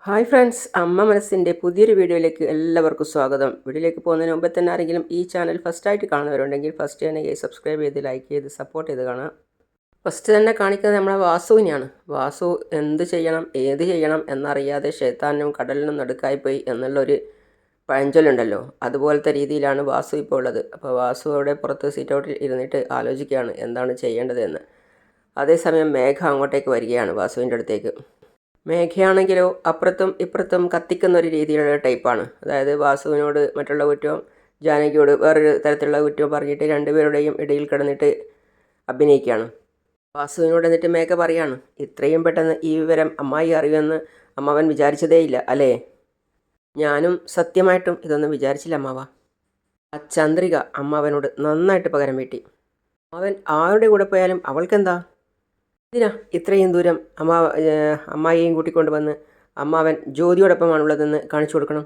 Hi friends, അമ്മ മനസ്സിൻ്റെ പുതിയൊരു വീഡിയോയിലേക്ക് എല്ലാവർക്കും സ്വാഗതം. വീഡിയോയിലേക്ക് പോകുന്നതിന് മുമ്പ് തന്നെ ആരെങ്കിലും ഈ ചാനൽ ഫസ്റ്റായിട്ട് കാണുന്നവരുണ്ടെങ്കിൽ ഫസ്റ്റ് തന്നെ സബ്സ്ക്രൈബ് ചെയ്ത് ലൈക്ക് ചെയ്ത് സപ്പോർട്ട് ചെയ്ത് കാണാം. ഫസ്റ്റ് തന്നെ കാണിക്കുന്നത് നമ്മളെ വാസുവിനെയാണ്. വാസു എന്ത് ചെയ്യണം ഏത് ചെയ്യണം എന്നറിയാതെ ഷെയ്ത്താനും കടലിനും നടുക്കായിപ്പോയി എന്നുള്ളൊരു പഴഞ്ചൊല്ലുണ്ടല്ലോ, അതുപോലത്തെ രീതിയിലാണ് വാസു ഇപ്പോൾ ഉള്ളത്. അപ്പോൾ വാസു അവിടെ പുറത്ത് സീറ്റ് ഔട്ടിൽ ഇരുന്നിട്ട് ആലോചിക്കുകയാണ് എന്താണ് ചെയ്യേണ്ടതെന്ന്. അതേസമയം മേഘ അങ്ങോട്ടേക്ക് വരികയാണ് വാസുവിൻ്റെ അടുത്തേക്ക്. മേഘയാണെങ്കിലോ അപ്പുറത്തും ഇപ്പുറത്തും കത്തിക്കുന്ന ഒരു രീതിയിലുള്ള ടൈപ്പാണ്. അതായത് വാസുവിനോട് മറ്റുള്ള കുറ്റവും ജാനകിയോട് വേറൊരു തരത്തിലുള്ള കുറ്റവും പറഞ്ഞിട്ട് രണ്ടുപേരുടെയും ഇടയിൽ കിടന്നിട്ട് അഭിനയിക്കുകയാണ്. വാസുവിനോട് എന്നിട്ട് മേഘ പറയാണ്, ഇത്രയും പെട്ടെന്ന് ഈ വിവരം അമ്മായി അറിയുമെന്ന് അമ്മാവൻ വിചാരിച്ചതേയില്ല അല്ലേ? ഞാനും സത്യമായിട്ടും ഇതൊന്നും വിചാരിച്ചില്ല അമ്മാവ. ആ ചന്ദ്രിക അമ്മാവനോട് നന്നായിട്ട് പകരം വീട്ടി. അമ്മാവൻ ആരുടെ കൂടെ പോയാലും അവൾക്കെന്താ? എന്തിനാ ഇത്രയും ദൂരം അമ്മായിയെയും കൂട്ടിക്കൊണ്ട് വന്ന് അമ്മാവൻ ജ്യോതിയോടൊപ്പമാണുള്ളതെന്ന് കാണിച്ചു കൊടുക്കണം?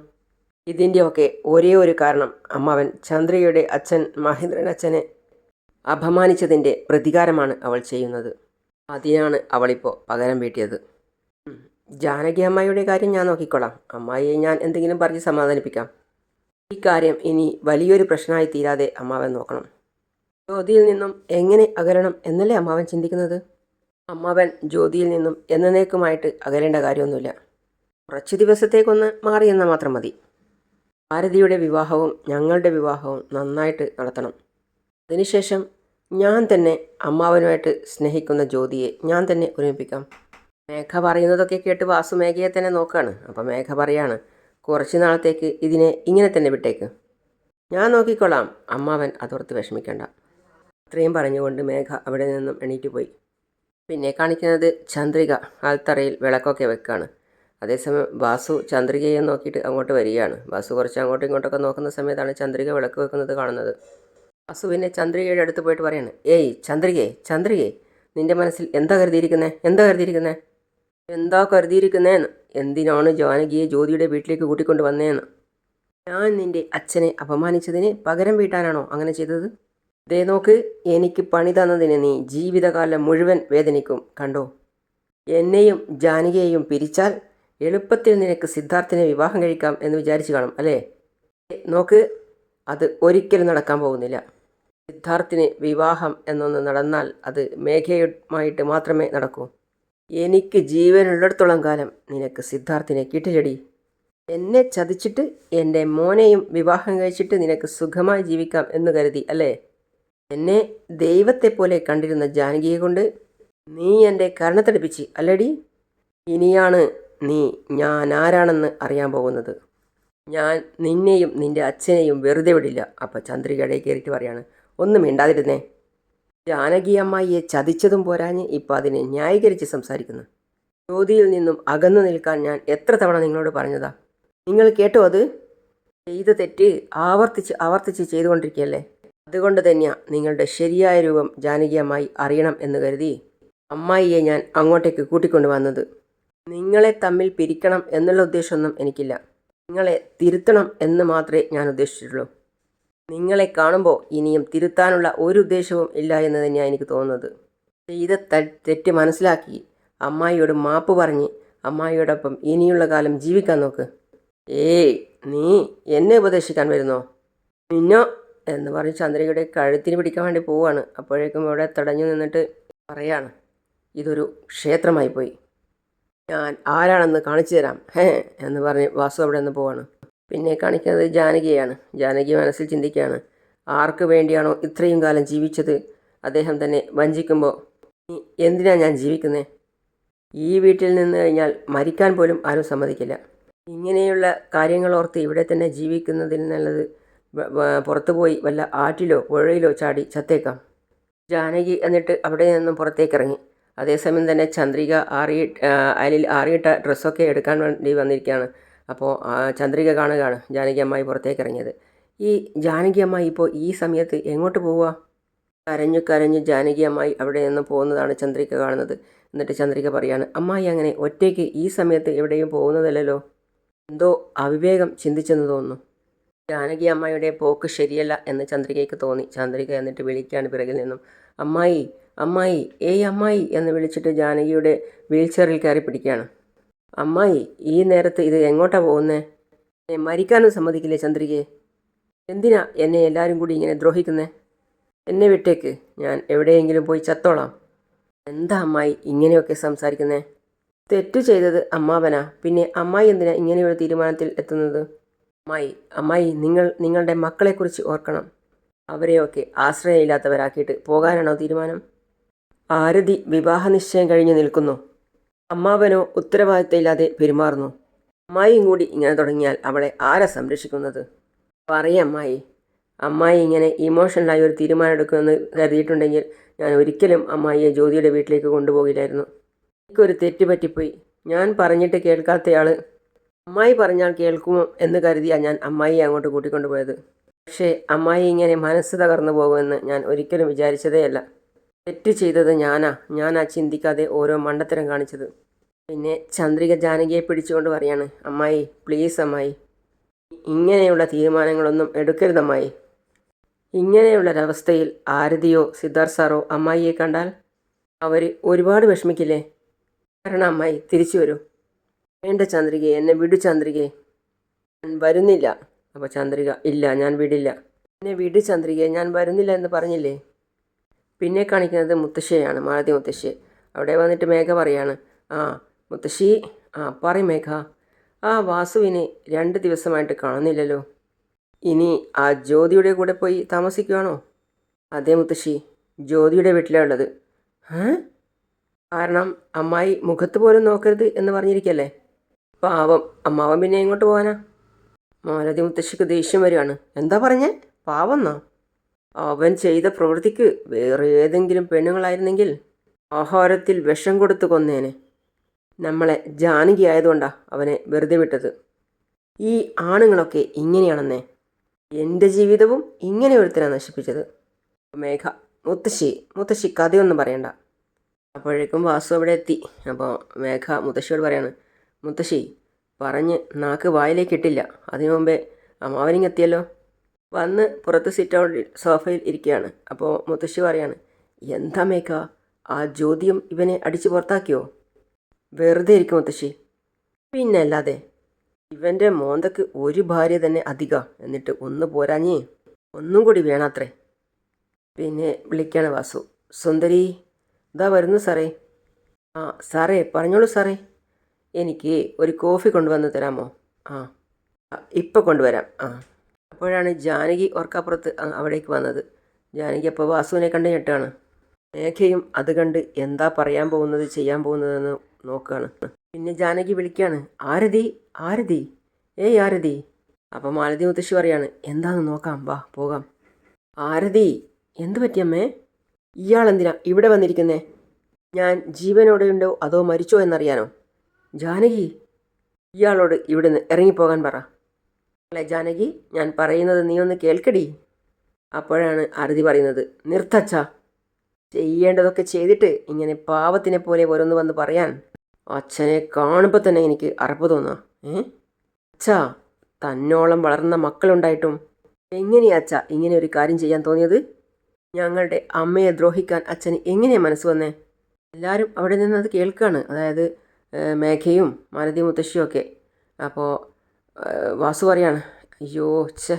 ഇതിൻ്റെയൊക്കെ ഒരേ ഒരു കാരണം അമ്മാവൻ ചന്ദ്രികയുടെ അച്ഛൻ മഹേന്ദ്രൻ അച്ഛനെ അപമാനിച്ചതിൻ്റെ പ്രതികാരമാണ് അവൾ ചെയ്യുന്നത്. അതിനാണ് അവളിപ്പോൾ പകരം വീട്ടിയത്. ജാനകി അമ്മായിയുടെ കാര്യം ഞാൻ നോക്കിക്കോളാം. അമ്മായിയെ ഞാൻ എന്തെങ്കിലും പറഞ്ഞ് സമാധാനിപ്പിക്കാം. ഈ കാര്യം ഇനി വലിയൊരു പ്രശ്നമായി തീരാതെ അമ്മാവൻ നോക്കണം. ജ്യോതിയിൽ നിന്നും എങ്ങനെ അകലണം എന്നല്ലേ അമ്മാവൻ ചിന്തിക്കുന്നത്? അമ്മാവൻ ജ്യോതിയിൽ നിന്നും എന്നേക്കുമായിട്ട് അകലേണ്ട കാര്യമൊന്നുമില്ല. കുറച്ച് ദിവസത്തേക്കൊന്ന് മാറിയെന്നാൽ മാത്രം മതി. ഭാരതിയുടെ വിവാഹവും ഞങ്ങളുടെ വിവാഹവും നന്നായിട്ട് നടത്തണം. അതിനുശേഷം ഞാൻ തന്നെ അമ്മാവനുമായിട്ട് സ്നേഹിക്കുന്ന ജ്യോതിയെ ഞാൻ തന്നെ ഒരുമിപ്പിക്കാം. മേഘ പറയുന്നതൊക്കെ കേട്ട് വാസു മേഘയെ തന്നെ നോക്കുകയാണ്. അപ്പോൾ മേഘ പറയാണ്, കുറച്ച് നാളത്തേക്ക് ഇതിനെ ഇങ്ങനെ തന്നെ വിട്ടേക്ക്, ഞാൻ നോക്കിക്കൊള്ളാം. അമ്മാവൻ അതോർത്ത് വിഷമിക്കേണ്ട. അത്രയും പറഞ്ഞുകൊണ്ട് മേഘ അവിടെ നിന്നും എണീറ്റ് പോയി. പിന്നെ കാണിക്കുന്നത് ചന്ദ്രിക ആൽത്തറയിൽ വിളക്കൊക്കെ വെക്കുകയാണ്. അതേസമയം വാസു ചന്ദ്രികയെ നോക്കിയിട്ട് അങ്ങോട്ട് വരികയാണ്. വാസു കുറച്ച് അങ്ങോട്ടും ഇങ്ങോട്ടൊക്കെ നോക്കുന്ന സമയത്താണ് ചന്ദ്രിക വിളക്ക് വെക്കുന്നത് കാണുന്നത്. വാസു പിന്നെ ചന്ദ്രികയുടെ അടുത്ത് പോയിട്ട് പറയാണ്, ഏയ് ചന്ദ്രികേ, നിൻ്റെ മനസ്സിൽ എന്താ കരുതിയിരിക്കുന്നേ? എന്താ കരുതിയിരിക്കുന്നേന്ന്? എന്തിനാണ് ജാനകിയെ ജ്യോതിയുടെ വീട്ടിലേക്ക് കൂട്ടിക്കൊണ്ട് വന്നേന്ന്? ഞാൻ നിൻ്റെ അച്ഛനെ അപമാനിച്ചതിന് പകരം വീട്ടാനാണോ അങ്ങനെ ചെയ്തത്? ദേ നോക്ക്, എനിക്ക് പണി തന്നതിന് നീ ജീവിതകാലം മുഴുവൻ വേദനിക്കും കണ്ടോ. എന്നെയും ജാനകിയെയും പിരിച്ചാൽ എളുപ്പത്തിൽ നിനക്ക് സിദ്ധാർത്ഥിനെ വിവാഹം കഴിക്കാം എന്ന് വിചാരിച്ചു കാണും അല്ലേ? നോക്ക്, അത് ഒരിക്കലും നടക്കാൻ പോകുന്നില്ല. സിദ്ധാർത്ഥിന് വിവാഹം എന്നൊന്ന് നടന്നാൽ അത് മേഘയുമായിട്ട് മാത്രമേ നടക്കൂ. എനിക്ക് ജീവനുള്ളിടത്തോളം കാലം നിനക്ക് സിദ്ധാർത്ഥിനെ കിട്ടില്ലടി. എന്നെ ചതിച്ചിട്ട് എൻ്റെ മോനെയും വിവാഹം കഴിച്ചിട്ട് നിനക്ക് സുഖമായി ജീവിക്കാം എന്ന് കരുതി അല്ലേ? എന്നെ ദൈവത്തെപ്പോലെ കണ്ടിരുന്ന ജാനകിയെ കൊണ്ട് നീ എൻ്റെ കരണത്തടിപ്പിച്ച് അല്ലടി. ഇനിയാണ് നീ ഞാൻ ആരാണെന്ന് അറിയാൻ പോകുന്നത്. ഞാൻ നിന്നെയും നിൻ്റെ അച്ഛനെയും വെറുതെ വിടില്ല. അപ്പം ചന്ദ്രികയുടെ കയറിയിട്ട് പറയാണ്, ഒന്നും മിണ്ടാതിരുന്നേ. ജാനകി അമ്മായിയെ ചതിച്ചതും പോരാഞ്ഞ് ഇപ്പം അതിനെ ന്യായീകരിച്ച് സംസാരിക്കുന്നു. ജ്യോതിയിൽ നിന്നും അകന്നു നിൽക്കാൻ ഞാൻ എത്ര തവണ നിങ്ങളോട് പറഞ്ഞതാ? നിങ്ങൾ കേട്ടോ? അത് ചെയ്ത തെറ്റ് ആവർത്തിച്ച് ചെയ്തുകൊണ്ടിരിക്കുകയല്ലേ? അതുകൊണ്ട് തന്നെയാണ് നിങ്ങളുടെ ശരിയായ രൂപം ജാനകി അമ്മായി അറിയണം എന്ന് കരുതി അമ്മായിയെ ഞാൻ അങ്ങോട്ടേക്ക് കൂട്ടിക്കൊണ്ടു വന്നത്. നിങ്ങളെ തമ്മിൽ പിരിക്കണം എന്നുള്ള ഉദ്ദേശമൊന്നും എനിക്കില്ല. നിങ്ങളെ തിരുത്തണം എന്ന് മാത്രമേ ഞാൻ ഉദ്ദേശിച്ചിട്ടുള്ളൂ. നിങ്ങളെ കാണുമ്പോൾ ഇനിയും തിരുത്താനുള്ള ഒരു ഉദ്ദേശവും ഇല്ല എന്ന് തന്നെയാണ് എനിക്ക് തോന്നുന്നത്. ചെയ്ത തെറ്റ് മനസ്സിലാക്കി അമ്മായിയോട് മാപ്പ് പറഞ്ഞ് അമ്മായിയോടൊപ്പം ഇനിയുള്ള കാലം ജീവിക്കാൻ നോക്ക്. ഏയ്, നീ എന്നെ ഉപദേശിക്കാൻ വരുന്നോ? നിന്നോ എന്ന് പറഞ്ഞ് ചന്ദ്രികയുടെ കഴുത്തിന് പിടിക്കാൻ വേണ്ടി പോവുകയാണ്. അപ്പോഴേക്കും ഇവിടെ തടഞ്ഞു നിന്നിട്ട് പറയാണ്, ഇതൊരു ക്ഷേത്രമായി പോയി, ഞാൻ ആരാണെന്ന് കാണിച്ചു തരാം എന്ന് പറഞ്ഞ് വാസു അവിടെ നിന്ന് പോവാണ്. പിന്നെ കാണിക്കുന്നത് ജാനകിയാണ്. ജാനകി മനസ്സിൽ ചിന്തിക്കുകയാണ്, ആർക്ക് വേണ്ടിയാണോ ഇത്രയും കാലം ജീവിച്ചത് അദ്ദേഹം തന്നെ വഞ്ചിക്കുമ്പോൾ എന്തിനാണ് ഞാൻ ജീവിക്കുന്നത്? ഈ വീട്ടിൽ നിന്ന് കഴിഞ്ഞാൽ മരിക്കാൻ പോലും ആരും സമ്മതിക്കില്ല. ഇങ്ങനെയുള്ള കാര്യങ്ങളോർത്ത് ഇവിടെ തന്നെ ജീവിക്കുന്നതിൽ നല്ലത് പുറത്തു പോയി വല്ല ആറ്റിലോ പുഴയിലോ ചാടി ചത്തേക്കാം. ജാനകി എന്നിട്ട് അവിടെ നിന്നും പുറത്തേക്കിറങ്ങി. അതേസമയം തന്നെ ചന്ദ്രിക അതിൽ ആറിയിട്ട ഡ്രസ്സൊക്കെ എടുക്കാൻ വേണ്ടി വന്നിരിക്കുകയാണ്. അപ്പോൾ ചന്ദ്രിക കാണുകയാണ് ജാനകി അമ്മായി പുറത്തേക്ക് ഇറങ്ങിയത്. ഈ ജാനകി അമ്മായി ഇപ്പോൾ ഈ സമയത്ത് എങ്ങോട്ട് പോവുക? കരഞ്ഞു ജാനകി അമ്മായി അവിടെ നിന്ന് പോകുന്നതാണ് ചന്ദ്രിക കാണുന്നത്. എന്നിട്ട് ചന്ദ്രിക പറയാണ്, അമ്മായി അങ്ങനെ ഒറ്റയ്ക്ക് ഈ സമയത്ത് എവിടെയും പോകുന്നതല്ലല്ലോ. എന്തോ അവിവേകം ചിന്തിച്ചെന്ന് തോന്നുന്നു. ജാനകി അമ്മായിയുടെ പോക്ക് ശരിയല്ല എന്ന് ചന്ദ്രികയ്ക്ക് തോന്നി. ചന്ദ്രിക എന്നിട്ട് വിളിക്കുകയാണ് പിറകിൽ നിന്നും, അമ്മായി, ഏയ് അമ്മായി എന്ന് വിളിച്ചിട്ട് ജാനകിയുടെ വീൽ ചെയറിൽ കയറി പിടിക്കുകയാണ്. അമ്മായി ഈ നേരത്ത് ഇത് എങ്ങോട്ടാ പോകുന്നേ? എന്നെ മരിക്കാനും സമ്മതിക്കില്ലേ ചന്ദ്രികയെ? എന്തിനാ എന്നെ എല്ലാവരും കൂടി ഇങ്ങനെ ദ്രോഹിക്കുന്നേ? എന്നെ വിട്ടേക്ക്, ഞാൻ എവിടെയെങ്കിലും പോയി ചത്തോളാം. എന്താ അമ്മായി ഇങ്ങനെയൊക്കെ സംസാരിക്കുന്നേ? തെറ്റു ചെയ്തത് അമ്മാവനാ, പിന്നെ അമ്മായി എന്തിനാ ഇങ്ങനെയൊരു തീരുമാനത്തിൽ എത്തുന്നത്? അമ്മായി നിങ്ങളുടെ മക്കളെക്കുറിച്ച് ഓർക്കണം. അവരെയൊക്കെ ആശ്രയമില്ലാത്തവരാക്കിയിട്ട് പോകാനാണോ തീരുമാനം? ആരതി വിവാഹ നിശ്ചയം കഴിഞ്ഞ് നിൽക്കുന്നു. അമ്മാവനോ ഉത്തരവാദിത്തമില്ലാതെ പെരുമാറുന്നു. അമ്മായിയും കൂടി ഇങ്ങനെ തുടങ്ങിയാൽ അവളെ ആരാ സംരക്ഷിക്കുന്നത്? പറയമ്മായി. അമ്മായി ഇങ്ങനെ ഇമോഷണലായി ഒരു തീരുമാനം എടുക്കുമെന്ന് കരുതിയിട്ടുണ്ടെങ്കിൽ ഞാൻ ഒരിക്കലും അമ്മായിയെ ജ്യോതിയുടെ വീട്ടിലേക്ക് കൊണ്ടുപോകില്ലായിരുന്നു. എനിക്കൊരു തെറ്റ് പറ്റിപ്പോയി. ഞാൻ പറഞ്ഞിട്ട് കേൾക്കാത്തയാൾ അമ്മായി പറഞ്ഞാൽ കേൾക്കുമോ എന്ന് കരുതിയാണ് ഞാൻ അമ്മായിയെ അങ്ങോട്ട് കൂട്ടിക്കൊണ്ടുപോയത്. പക്ഷേ അമ്മായി ഇങ്ങനെ മനസ്സ് തകർന്നു പോകുമെന്ന് ഞാൻ ഒരിക്കലും വിചാരിച്ചതേയല്ല. തെറ്റ് ചെയ്തത് ഞാനാ ചിന്തിക്കാതെ ഓരോ മണ്ടത്തരം കാണിച്ചത്. പിന്നെ ചന്ദ്രിക ജാനകിയെ പിടിച്ചുകൊണ്ട് പറയാണ്, അമ്മായി പ്ലീസ് അമ്മായി, ഇങ്ങനെയുള്ള തീരുമാനങ്ങളൊന്നും എടുക്കരുതമ്മായി. ഇങ്ങനെയുള്ളൊരവസ്ഥയിൽ ആരതിയോ സിദ്ധാർത്ഥ് സാറോ അമ്മായിയെ കണ്ടാൽ അവർ ഒരുപാട് വിഷമിക്കില്ലേ? കാരണം അമ്മായി തിരിച്ചു വരൂ. വേണ്ട ചന്ദ്രികയെ, എന്നെ വിടു ചന്ദ്രികയെ. ഞാൻ വരുന്നില്ല. അപ്പോൾ ചന്ദ്രിക, ഇല്ല ഞാൻ വിടില്ല. എന്നെ വിടു ചന്ദ്രികയെ, ഞാൻ വരുന്നില്ല എന്ന് പറഞ്ഞില്ലേ? പിന്നെ കാണിക്കുന്നത് മുത്തശ്ശിയാണ്, മാലതി മുത്തശ്ശിയെ. അവിടെ വന്നിട്ട് മേഘ പറയാണ്, ആ മുത്തശ്ശി, പറയും മേഘ. വാസുവിനെ 2 ദിവസമായിട്ട് കാണുന്നില്ലല്ലോ. ഇനി ആ ജ്യോതിയുടെ കൂടെ പോയി താമസിക്കുകയാണോ? അതെ മുത്തശ്ശി, ജ്യോതിയുടെ വീട്ടിലാണ് ഉള്ളത്. കാരണം അമ്മായി മുഖത്ത് പോലും നോക്കരുത് എന്ന് പറഞ്ഞിരിക്കല്ലേ. പാവം അമ്മാവൻ പിന്നെ എങ്ങോട്ട് പോകാനാ? മാലതി മുത്തശ്ശിക്ക് ദേഷ്യം വരികയാണ്. എന്താ പറഞ്ഞേ? പാവന്നോ? അവൻ ചെയ്ത പ്രവൃത്തിക്ക് വേറെ ഏതെങ്കിലും പെണ്ണുങ്ങളായിരുന്നെങ്കിൽ ആഹാരത്തിൽ വിഷം കൊടുത്ത് കൊന്നേനെ. നമ്മളെ ജാനകി ആയതുകൊണ്ടാ അവനെ വെറുതെ വിട്ടത്. ഈ ആണുങ്ങളൊക്കെ ഇങ്ങനെയാണെന്നേ. എൻ്റെ ജീവിതവും ഇങ്ങനെ ഒരുത്തനാണ് നശിപ്പിച്ചത്. മേഘ, മുത്തശ്ശി കഥയൊന്നും പറയണ്ട. അപ്പോഴേക്കും വാസു അവിടെ എത്തി. അപ്പോൾ മേഘ മുത്തശ്ശിയോട് പറയാണ്, മുത്തശ്ശി പറഞ്ഞ് നാക്ക് വായിലേക്ക് ഇട്ടില്ല, അതിനു മുമ്പേ അമ്മാവനിങ്ങെത്തിയല്ലോ. വന്ന് പുറത്ത് സിറ്റൗട്ടിൽ സോഫയിൽ ഇരിക്കുകയാണ്. അപ്പോൾ മുത്തശ്ശി പറയാണ്, എന്താ മേഘ, ആ ജ്യോതിയും ഇവനെ അടിച്ച് പുറത്താക്കിയോ? വെറുതെ ഇരിക്കും മുത്തശ്ശി. പിന്നെ അല്ലാതെ, ഇവൻ്റെ മോന്തക്ക് ഒരു ഭാര്യ തന്നെ അധികം, എന്നിട്ട് ഒന്ന് പോരാഞ്ഞേ ഒന്നും കൂടി വേണാത്രേ. പിന്നെ വിളിക്കാണ് വാസു, സുന്ദരി ഇതാ വരുന്നു സാറേ. സാറേ പറഞ്ഞോളൂ സാറേ. എനിക്ക് ഒരു കോഫി കൊണ്ടുവന്ന് തരാമോ? ഇപ്പോൾ കൊണ്ടുവരാം. അപ്പോഴാണ് ജാനകി ഓർക്കാപ്പുറത്ത് അവിടേക്ക് വന്നത്. ജാനകി അപ്പോൾ വാസുവിനെ കണ്ട് ഞെട്ടാണ്. മേഘയും അത് കണ്ട് എന്താ പറയാൻ പോകുന്നത് ചെയ്യാൻ പോകുന്നതെന്ന് നോക്കുകയാണ്. പിന്നെ ജാനകി വിളിക്കുകയാണ്, ആരതി. ആരതി. അപ്പം മാലതി മുത്തശ്ശി പറയാണ്, എന്താണെന്ന് നോക്കാം, വാ പോകാം. ആരതി, എന്തു പറ്റിയമ്മേ? ഇയാളെന്തിനാ ഇവിടെ വന്നിരിക്കുന്നേ? ഞാൻ ജീവനോടെയുണ്ടോ അതോ മരിച്ചോ എന്നറിയാനോ? ജാനകി, ഇയാളോട് ഇവിടുന്ന് ഇറങ്ങിപ്പോകാൻ പറ. അല്ലേ ജാനകി, ഞാൻ പറയുന്നത് നീ ഒന്ന് കേൾക്കടി. അപ്പോഴാണ് ആരതി പറയുന്നത്, നിർത്തച്ഛ. ചെയ്യേണ്ടതൊക്കെ ചെയ്തിട്ട് ഇങ്ങനെ പാവത്തിനെ പോലെ ഓരോന്ന് വന്ന് പറയാൻ അച്ഛനെ കാണുമ്പോൾ തന്നെ എനിക്ക് അറപ്പ് തോന്നുക. അച്ഛാ, തന്നോളം വളർന്ന മക്കളുണ്ടായിട്ടും എങ്ങനെയാ അച്ഛാ ഇങ്ങനെ ഒരു കാര്യം ചെയ്യാൻ തോന്നിയത്? ഞങ്ങളുടെ അമ്മയെ ദ്രോഹിക്കാൻ അച്ഛന് എങ്ങനെയാണ് മനസ്സ് വന്നേ? എല്ലാവരും അവിടെ നിന്ന് അത് കേൾക്കുകയാണ്, അതായത് മേഘയും മാലതി മുത്തശ്ശിയും ഒക്കെ. അപ്പോൾ വാസു പറയാണ്, അയ്യോ ഛേ,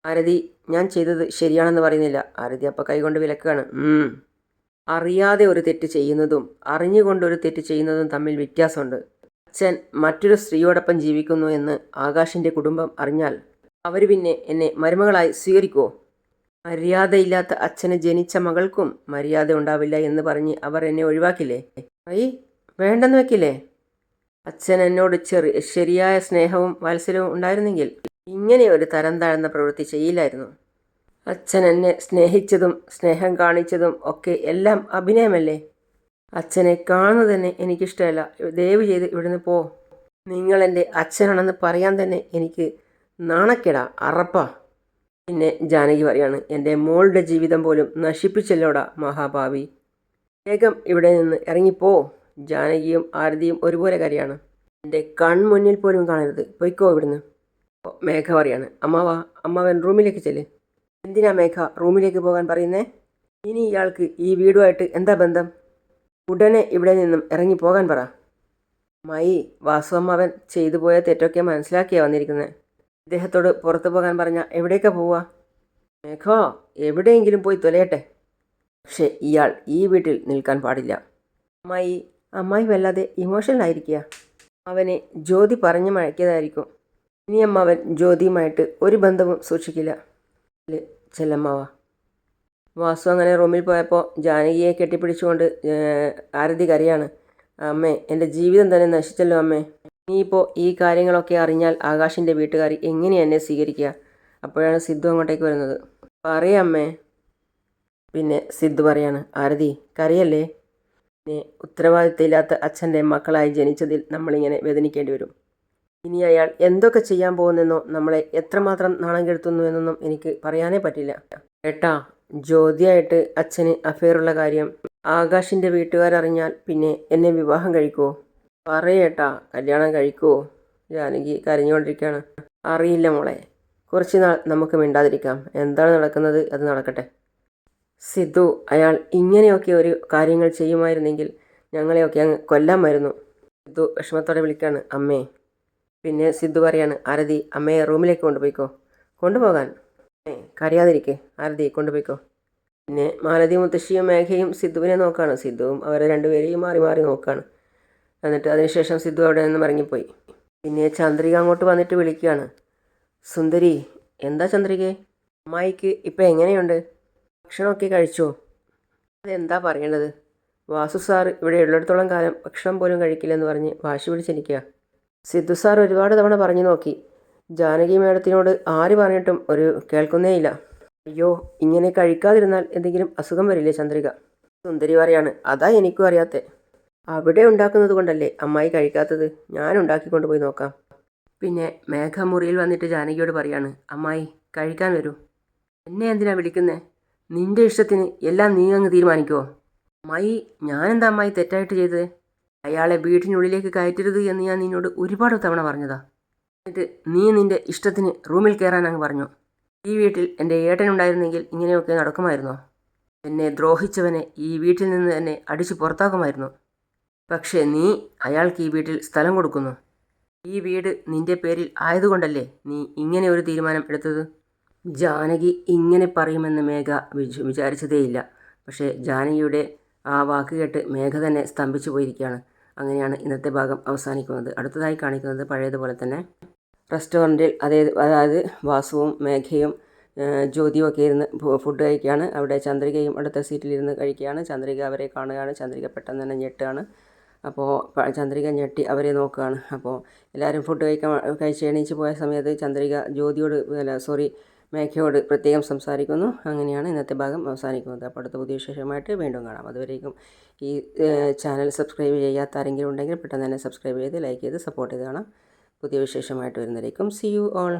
ആരതി ഞാൻ ചെയ്തത് ശരിയാണെന്ന് പറയുന്നില്ല. ആരതി അപ്പോൾ കൈകൊണ്ട് വിലക്കുകയാണ്. അറിയാതെ ഒരു തെറ്റ് ചെയ്യുന്നതും അറിഞ്ഞുകൊണ്ടൊരു തെറ്റ് ചെയ്യുന്നതും തമ്മിൽ വ്യത്യാസമുണ്ട്. അച്ഛൻ മറ്റൊരു സ്ത്രീയോടൊപ്പം ജീവിക്കുന്നു എന്ന് ആകാശിൻ്റെ കുടുംബം അറിഞ്ഞാൽ അവർ പിന്നെ എന്നെ മരുമകളായി സ്വീകരിക്കുമോ? മര്യാദയില്ലാത്ത അച്ഛന് ജനിച്ച മകൾക്കും മര്യാദ ഉണ്ടാവില്ല എന്ന് പറഞ്ഞ് അവർ എന്നെ ഒഴിവാക്കില്ലേ? വേണ്ടെന്ന് വെക്കില്ലേ? അച്ഛൻ എന്നോട് ശരിയായ സ്നേഹവും വാത്സല്യവും ഉണ്ടായിരുന്നെങ്കിൽ ഇങ്ങനെ ഒരു തരം താഴ്ന്ന പ്രവൃത്തി ചെയ്യില്ലായിരുന്നു. അച്ഛൻ എന്നെ സ്നേഹിച്ചതും സ്നേഹം കാണിച്ചതും ഒക്കെ എല്ലാം അഭിനയമല്ലേ? അച്ഛനെ കാണുന്നത് തന്നെ എനിക്കിഷ്ടമല്ല. ദയവ് ചെയ്ത് ഇവിടുന്ന് പോ. നിങ്ങളെൻ്റെ അച്ഛനാണെന്ന് പറയാൻ തന്നെ എനിക്ക് നാണക്കേടാ, അറപ്പാ. പിന്നെ ജാനകി പറയാണ്, എൻ്റെ മോളുടെ ജീവിതം പോലും നശിപ്പിച്ചല്ലോടാ മഹാഭാവി. വേഗം ഇവിടെ നിന്ന് ഇറങ്ങിപ്പോ. ജാനകിയും ആരതിയും ഒരുപോലെ കരയാണ്. എൻ്റെ കൺമുന്നിൽ പോലും കാണരുത്, പൊയ്ക്കോ ഇവിടുന്ന്. മേഘ പറയാണ്, അമ്മാവൻ റൂമിലേക്ക് ചെല്ല്. എന്തിനാ മേഘ റൂമിലേക്ക് പോകാൻ പറയുന്നേ? ഇനി ഇയാൾക്ക് ഈ വീടുമായിട്ട് എന്താ ബന്ധം? ഉടനെ ഇവിടെ നിന്നും ഇറങ്ങിപ്പോകാൻ പറ. അമ്മായി, വാസുവമ്മാവൻ ചെയ്തു പോയ തെറ്റൊക്കെ മനസ്സിലാക്കിയാണ് വന്നിരിക്കുന്നത്. ഇദ്ദേഹത്തോട് പുറത്തു പോകാൻ പറഞ്ഞാൽ എവിടേക്കാണ് പോവുക? മേഘോ, എവിടെയെങ്കിലും പോയി തൊലയട്ടെ. പക്ഷേ ഇയാൾ ഈ വീട്ടിൽ നിൽക്കാൻ പാടില്ല. അമ്മായി വല്ലാതെ ഇമോഷണലായിരിക്കുക. അവനെ ജ്യോതി പറഞ്ഞു മഴക്കിയതായിരിക്കും. ഇനി അമ്മാവൻ ജ്യോതിയുമായിട്ട് ഒരു ബന്ധവും സൂക്ഷിക്കില്ല. ചെല്ലമ്മാവ. വാസു അങ്ങനെ റൂമിൽ പോയപ്പോൾ ജാനകിയെ കെട്ടിപ്പിടിച്ചുകൊണ്ട് ആരതി കരയാണ്. അമ്മേ, എൻ്റെ ജീവിതം തന്നെ നശിച്ചല്ലോ അമ്മേ. ഇനിയിപ്പോൾ ഈ കാര്യങ്ങളൊക്കെ അറിഞ്ഞാൽ ആകാശിൻ്റെ വീട്ടുകാർ എങ്ങനെയാണ് എന്നെ സ്വീകരിക്കുക? അപ്പോഴാണ് സിദ്ധു അങ്ങോട്ടേക്ക് വരുന്നത്. പറയാമ്മേ. പിന്നെ സിദ്ധു പറയാണ്, ആരതി കരയല്ലേ. പിന്നെ ഉത്തരവാദിത്തമില്ലാത്ത അച്ഛൻ്റെ മക്കളായി ജനിച്ചതിൽ നമ്മളിങ്ങനെ വേദനിക്കേണ്ടി വരും. ഇനി അയാൾ എന്തൊക്കെ ചെയ്യാൻ പോകുന്നെന്നോ നമ്മളെ എത്രമാത്രം നാണം കെടുത്തുന്നു എന്നൊന്നും എനിക്ക് പറയാനേ പറ്റില്ല. ഏട്ടാ, ജ്യോതിയായിട്ട് അച്ഛന് അഫെയറുള്ള കാര്യം ആകാശിൻ്റെ വീട്ടുകാരറിഞ്ഞാൽ പിന്നെ എന്നെ വിവാഹം കഴിക്കുമോ? പറയേട്ടാ, കല്യാണം കഴിക്കുമോ? ജാനകി കരഞ്ഞുകൊണ്ടിരിക്കുകയാണ്. അറിയില്ല മോളെ, കുറച്ച് നാൾ നമുക്ക് മിണ്ടാതിരിക്കാം. എന്താണ് നടക്കുന്നത് അത് നടക്കട്ടെ. സിദ്ധു, അയാൾ ഇങ്ങനെയൊക്കെ ഒരു കാര്യങ്ങൾ ചെയ്യുമായിരുന്നെങ്കിൽ ഞങ്ങളെയൊക്കെ അങ്ങ് കൊല്ലാമായിരുന്നു. സിദ്ധു വിഷമത്തോടെ വിളിക്കാണ്, അമ്മേ. പിന്നെ സിദ്ധു പറയാണ്, ആരതി അമ്മയെ റൂമിലേക്ക് കൊണ്ടുപോയിക്കോ. കൊണ്ടുപോകാൻ? കരയാതിരിക്കേ ആരതി, കൊണ്ടുപോയിക്കോ. പിന്നെ മാലതി മുത്തശ്ശിയും മേഘയും സിദ്ധുവിനെ നോക്കുകയാണ്. സിദ്ധുവും അവരെ രണ്ടുപേരെയും മാറി മാറി നോക്കുകയാണ്. എന്നിട്ട് അതിനുശേഷം സിദ്ധു അവിടെ നിന്ന് ഇറങ്ങിപ്പോയി. പിന്നെ ചന്ദ്രിക അങ്ങോട്ട് വന്നിട്ട് വിളിക്കുകയാണ്, സുന്ദരി. എന്താ ചന്ദ്രികേ? അമ്മായിക്ക് ഇപ്പം എങ്ങനെയുണ്ട്? ഭക്ഷണമൊക്കെ കഴിച്ചോ? അതെന്താ പറയേണ്ടത്? വാസു സാർ ഇവിടെ ഉള്ളിടത്തോളം കാലം ഭക്ഷണം പോലും കഴിക്കില്ലെന്ന് പറഞ്ഞ് വാശി പിടിച്ചിരിക്കുക. സിദ്ധു സാർ ഒരുപാട് തവണ പറഞ്ഞു നോക്കി. ജാനകി മേഡത്തിനോട് ആര് പറഞ്ഞിട്ടും ഒരു കേൾക്കുന്നേയില്ല. അയ്യോ, ഇങ്ങനെ കഴിക്കാതിരുന്നാൽ എന്തെങ്കിലും അസുഖം വരില്ലേ ചന്ദ്രിക? സുന്ദരി പറയാണ്, അതാ എനിക്കും അറിയാത്തേ. അവിടെ ഉണ്ടാക്കുന്നത് കൊണ്ടല്ലേ അമ്മായി കഴിക്കാത്തത്. ഞാൻ ഉണ്ടാക്കിക്കൊണ്ട് പോയി നോക്കാം. പിന്നെ മേഘ മുറിയിൽ വന്നിട്ട് ജാനകിയോട് പറയാണ്, അമ്മായി കഴിക്കാൻ വരൂ. എന്നെ എന്തിനാ വിളിക്കുന്നേ? നിന്റെ ഇഷ്ടത്തിന് എല്ലാം നീ അങ്ങ് തീരുമാനിക്കുമോ? അമ്മായി, ഞാനെന്താ അമ്മായി തെറ്റായിട്ട് ചെയ്തത്? അയാളെ വീട്ടിനുള്ളിലേക്ക് കയറ്റരുത് എന്ന് ഞാൻ നിന്നോട് ഒരുപാട് തവണ പറഞ്ഞതാ. എന്നിട്ട് നീ നിന്റെ ഇഷ്ടത്തിന് റൂമിൽ കയറാൻ അങ്ങ് പറഞ്ഞു. ഈ വീട്ടിൽ എൻ്റെ ഏട്ടനുണ്ടായിരുന്നെങ്കിൽ ഇങ്ങനെയൊക്കെ നടക്കുമായിരുന്നോ? എന്നെ ദ്രോഹിച്ചവനെ ഈ വീട്ടിൽ നിന്ന് തന്നെ അടിച്ചു പുറത്താക്കുമായിരുന്നു. പക്ഷേ നീ അയാൾക്ക് ഈ വീട്ടിൽ സ്ഥലം കൊടുക്കുന്നു. ഈ വീട് നിന്റെ പേരിൽ ആയതുകൊണ്ടല്ലേ നീ ഇങ്ങനെ ഒരു തീരുമാനം എടുത്തത്? ജാനകി ഇങ്ങനെ പറയുമെന്ന് മേഘ വിചാരിച്ചതേയില്ല. പക്ഷേ ജാനകിയുടെ ആ വാക്ക് കേട്ട് മേഘ തന്നെ സ്തംഭിച്ചു പോയിരിക്കുകയാണ്. അങ്ങനെയാണ് ഇന്നത്തെ ഭാഗം അവസാനിക്കുന്നത്. അടുത്തതായി കാണിക്കുന്നത് പഴയതുപോലെ തന്നെ റെസ്റ്റോറൻറ്റിൽ അതായത് വാസുവും മേഘയും ജ്യോതിയും ഒക്കെ ഇരുന്ന് ഫുഡ് കഴിക്കുകയാണ്. അവിടെ ചന്ദ്രികയും അടുത്ത സീറ്റിലിരുന്ന് കഴിക്കുകയാണ്. ചന്ദ്രിക അവരെ കാണുകയാണ്. ചന്ദ്രിക പെട്ടെന്ന് തന്നെ ഞെട്ടുകയാണ്. അപ്പോൾ ചന്ദ്രിക ഞെട്ടി അവരെ നോക്കുകയാണ്. അപ്പോൾ എല്ലാവരും ഫുഡ് കഴിച്ച് എണീച്ച് പോയ സമയത്ത് ചന്ദ്രിക ജ്യോതിയോട് മേഘയോട് പ്രത്യേകം സംസാരിക്കുന്നു. അങ്ങനെയാണ് ഇന്നത്തെ ഭാഗം അവസാനിക്കുന്നത്. അപ്പോൾ അടുത്ത പുതിയ വിശേഷമായിട്ട് വീണ്ടും കാണാം. അതുവരേക്കും ഈ ചാനൽ സബ്സ്ക്രൈബ് ചെയ്യാത്ത ആരെങ്കിലും ഉണ്ടെങ്കിൽ പെട്ടെന്ന് തന്നെ സബ്സ്ക്രൈബ് ചെയ്ത് ലൈക്ക് ചെയ്ത് സപ്പോർട്ട് ചെയ്ത് കാണാം. പുതിയ വിശേഷമായിട്ട് വരുന്നവരേക്കും സി യു ഓൾ.